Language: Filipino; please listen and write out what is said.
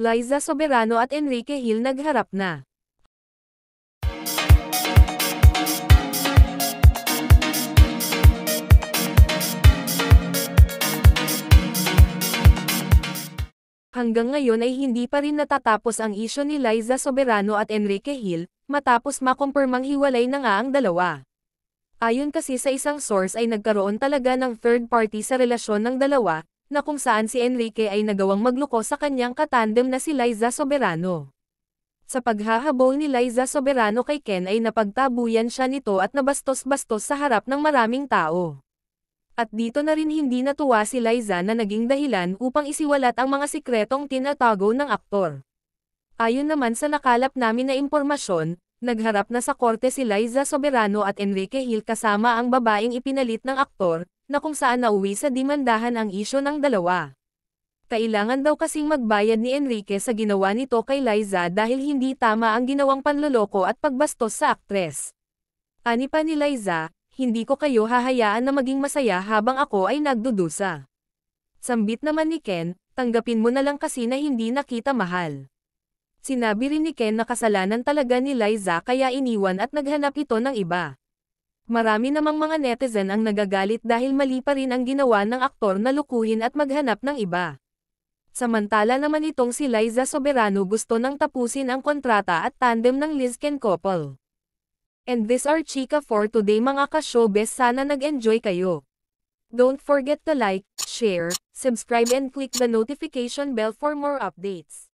Liza Soberano at Enrique Hill nagharap na. Hanggang ngayon ay hindi pa rin natatapos ang isyu ni Liza Soberano at Enrique Hill, matapos makumpirmang hiwalay na nga ang dalawa. Ayon kasi sa isang source ay nagkaroon talaga ng third party sa relasyon ng dalawa, na kung saan si Enrique ay nagawang magluko sa kanyang katandem na si Liza Soberano. Sa paghahabol ni Liza Soberano kay Ken ay napagtabuyan siya nito at nabastos-bastos sa harap ng maraming tao. At dito na rin hindi natuwa si Liza na naging dahilan upang isiwalat ang mga sikretong tinatago ng aktor. Ayon naman sa nakalap namin na impormasyon, nagharap na sa korte si Liza Soberano at Enrique Hill kasama ang babaeng ipinalit ng aktor, na kung saan nauwi sa dimandahan ang isyu ng dalawa. Kailangan daw kasing magbayad ni Enrique sa ginawa nito kay Liza dahil hindi tama ang ginawang panloloko at pagbastos sa aktres. Ani pa ni Liza, hindi ko kayo hahayaan na maging masaya habang ako ay nagdudusa. Sambit naman ni Ken, tanggapin mo na lang kasi na hindi nakita mahal. Sinabi rin ni Ken na kasalanan talaga ni Liza kaya iniwan at naghanap ito ng iba. Marami namang mga netizen ang nagagalit dahil mali pa rin ang ginawa ng aktor na lukuhin at maghanap ng iba. Samantala naman itong si Liza Soberano gusto nang tapusin ang kontrata at tandem ng Liz Ken couple. And this are chika for today mga ka-showbiz, sana nag-enjoy kayo. Don't forget to like, share, subscribe and click the notification bell for more updates.